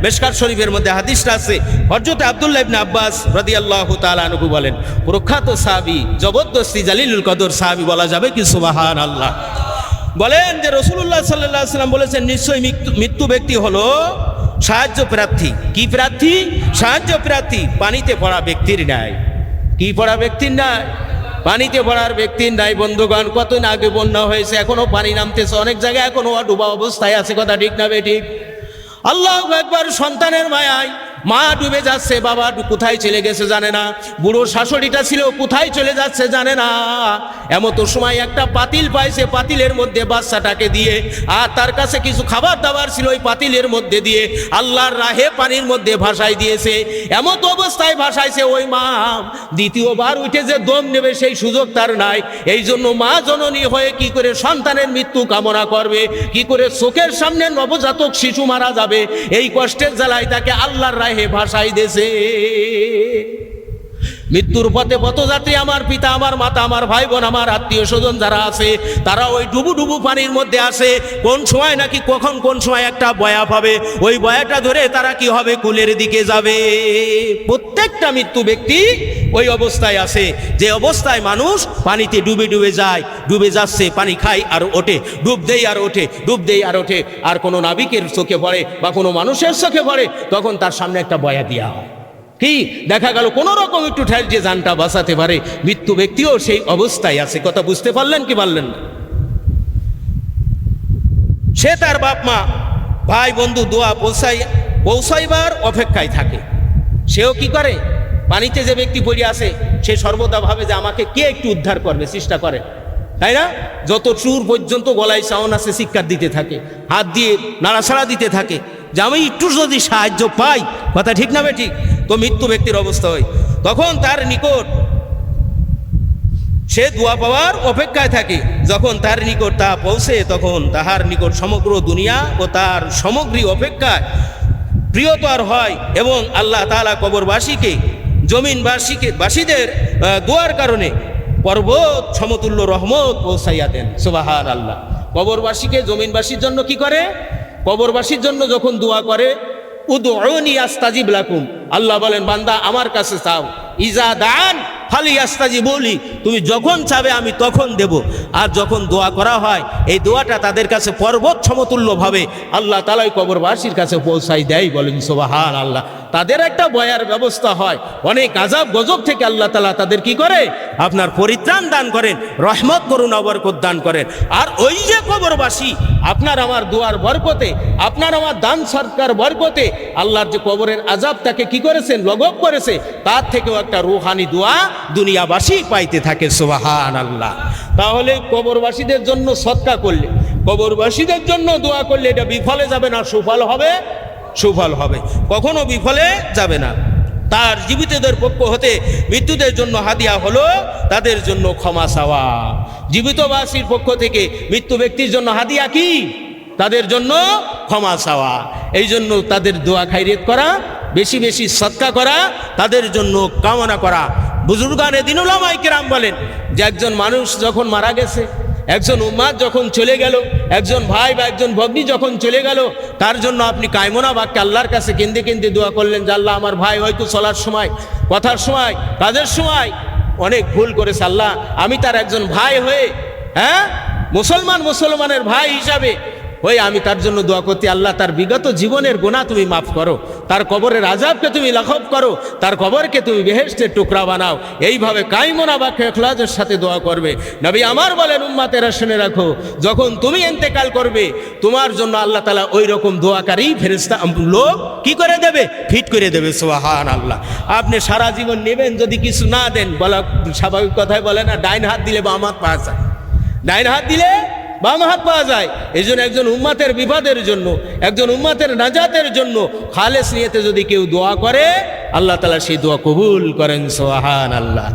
মিশকাত শরীফের মধ্যে হাদিসটা আছে। হযরত আব্দুল্লাহ ইবনে আব্বাস রাদিয়াল্লাহু তাআলা আনহু বলেন, প্রখ্যাত সাহাবী, জবরদস্তি জালিলুল কদর সাহাবী বলা যাবে কি সুবহানাল্লাহ, বলেন যে রাসূলুল্লাহ সাল্লাল্লাহু আলাইহি ওয়াসাল্লাম বলেছেন, নিশ্চয়ই মৃত্যু ব্যক্তি হলো সাহায্য প্রার্থী। কি প্রার্থী? সাহায্য প্রার্থী। পানিতে পড়া ব্যক্তির ন্যায়। কি পড়া ব্যক্তির ন্যায়? পানিতে পড়ার ব্যক্তির ন্যায়। বন্ধুগণ, কতদিন আগে বন্যা হয়েছে, এখনো পানি নামতেছে, অনেক জায়গায় এখনো ডুবা অবস্থায় আছে। কথা ঠিক না বেঠিক? আল্লাহু আকবার। সন্তানের মায়ায় মা ডুবে যাচ্ছে, বাবা কোথায় চলে গেছে জানে না, বুড়ো শাশুড়িটা ছিল কোথায় চলে যাচ্ছে জানে না। এমতো সময় একটা পাতিল পাইছে, পাতিলের মধ্যে বাচ্চাটাকে দিয়ে, আর তার কাছে কিছু খাবার দাবার ছিল, ওই পাতিলের মধ্যে দিয়ে আল্লাহর রাহে পানির মধ্যে ভাসাই দিয়েছে। এমতো অবস্থায় ভাসাইছে, ওই মা দ্বিতীয়বার উঠে যে দম নেবে সেই সুযোগ তার নাই। এই জন্য মা জননী হয়ে কি করে সন্তানের মৃত্যু কামনা করবে? কি করে চোখের সামনে নবজাতক শিশু মারা যাবে? এই কষ্টের জ্বালায় তাকে আল্লাহর রাহে ভাসাই দেছে। মৃত্যুর পথে পথযাত্রী আমার পিতা, আমার মাতা, আমার ভাই বোন, আমার আত্মীয় স্বজন যারা আছে, তারা ওই ডুবু ডুবু পানির মধ্যে আসে। কোন সময় নাকি কখন কোন সময় একটা বয়া পাবে, ওই বয়াটা ধরে তারা কি হবে? কুলের দিকে যাবে। প্রত্যেকটা মৃত্যু ব্যক্তি ওই অবস্থায় আছে, যে অবস্থায় মানুষ পানিতে ডুবে ডুবে যায়, ডুবে যাচ্ছে, পানি খায় আর ওঠে, ডুব দেই আর ওঠে, ডুব দেই আর ওঠে। আর কোনো নাবিকের চোখে পড়ে বা কোনো মানুষের চোখে পড়ে, তখন তার সামনে একটা বয়া দেওয়া হয়। কি দেখা গেল? কোনো রকম একটু ঠেল যে জানটা বাঁচাতে পারে। মৃত্যু ব্যক্তিও সেই অবস্থায় আছে। কথা বুঝতে পারলেন কি পারলেন না? সে তার বাপ মা ভাই বন্ধু দোয়া পৌঁছাইবার অপেক্ষায় থাকে। সেও কি করে? পানিতে যে ব্যক্তি পড়ে আসে, সে সর্বদা ভাবে যে আমাকে কে একটু উদ্ধার করবে, চেষ্টা করে, তাই না? যত চুর পর্যন্ত গলায় সাউন আছে চিৎকার দিতে থাকে, হাত দিয়ে নাড়াছাড়া দিতে থাকে যে আমি একটু যদি সাহায্য পাই। কথা ঠিক না বেঠিক? তো মৃত্যু ব্যক্তির অবস্থা হয়, তখন তার নিকট সে দোয়া পাওয়ার অপেক্ষায় থাকে। যখন তার নিকট তা পৌঁছে, তখন তাহার নিকট সমগ্র দুনিয়া ও তার সামগ্রী অপেক্ষায় প্রিয়তর হয়, এবং আল্লাহ তাআলা কবরবাসীকে বাসীদের দোয়ার কারণে পর্বত সমতুল্য রহমত পৌঁছাইয়া দেন। সুবহানাল্লাহ। কবরবাসীকে জমিনবাসীর জন্য কি করে? কবরবাসীর জন্য যখন দোয়া করে, উদউনি আস্তাজিব লাকুম, আল্লাহ বলেন বান্দা আমার কাছে চাও, ইজা দান ফালি আস্তাজিবুলি, তুমি যখন চাবে আমি তখন দেব। আর যখন দোয়া করা হয়, এই দোয়াটা তাদের কাছে পর্বত সমতুল্যভাবে আল্লাহ তাআলা কবরবাসীর কাছে পৌঁছাই দেয়। বলেন সুবহানাল্লাহ। তাদের একটা বয়ার ব্যবস্থা হয়, অনেক আযাব গজব থেকে আল্লাহ তাআলা তাদের কি করে? আপনার পরিত্রাণ দান করেন, রহমত করুণা বরকত দান করেন। আর ওই যে কবরবাসী আপনার আমার দোয়ার বরকতে, আপনার আমার দান সরকার বরকতে আল্লাহর যে কবরের আযাব তাকে কি করেছেন? লঘব করেছে। তার থেকেও একটা রুহানি দোয়া দুনিয়াবাসী পাইতে থাকে। সুবহানাল্লাহ। তাহলে কবরবাসীদের জন্য সদকা করলে, কবরবাসীদের জন্য দোয়া করলে এটা বিফলে যাবে না, সুফল হবে। সুফল হবে, কখনো বিফলে যাবে না। তার জীবিতদের পক্ষ হতে মৃত্যুদের জন্য হাদিয়া হলো তাদের জন্য ক্ষমা চাওয়া। জীবিতবাসীর পক্ষ থেকে মৃত্যু ব্যক্তির জন্য হাদিয়া কি? তাদের জন্য ক্ষমা চাওয়া। এই জন্য তাদের দোয়া খায়রিয়ত করা, বেশি বেশি সদকা করা, তাদের জন্য কামনা করা। বুজুর্গানে দিন উলামায়ে কেরাম বলেন যে একজন মানুষ যখন মারা গেছে, একজন উম্মাত যখন চলে গেল, একজন ভাই বা একজন ভগ্নী যখন চলে গেল, তার জন্য আপনি কায়মনা বাক্যে আল্লাহর কাছে কেঁদে কেঁদে দোয়া করলেন যে আল্লাহ আমার ভাই হয়তো চলার সময়, কথার সময়, কাজের সময় অনেক ভুল করেছে, আল্লাহ আমি তার একজন ভাই হয়ে, মুসলমানের ভাই হিসাবে ওই আমি তার জন্য দোয়া করতে, আল্লাহ তার বিগত জীবনের গুনাহ তুমি মাফ করো, তার কবরের আযাবকে তুমি লাঘব করো, তার কবরকে তুমি বেহেশতের টুকরা বানাও। এইভাবে কায়মনা বাক্যে ইখলাসের সাথে দোয়া করবে। নবী আমার বলেন উম্মতেরা শুনে রাখো, যখন তুমি ইন্তেকাল করবে তোমার জন্য আল্লাহ তাআলা ওই রকম দোয়াকারী ফেরেশতা লোক কি করে দেবে? ফিট করে দেবে। সুবহানাল্লাহ। আপনি সারা জীবন নেবেন, যদি কিছু না দেন, বলা স্বাভাবিক কথায় বলে না, ডাইন হাত দিলে বাম হাত পাওয়া যায়, ডাইন হাত দিলে বাম হাত পাওয়া যায়। এই জন্য একজন উম্মতের বিপদের জন্য, একজন উম্মতের নাজাতের জন্য খালেস নিয়তে যদি কেউ দোয়া করে, আল্লাহ তাআলা সেই দোয়া কবুল করেন। সুবহানাল্লাহ।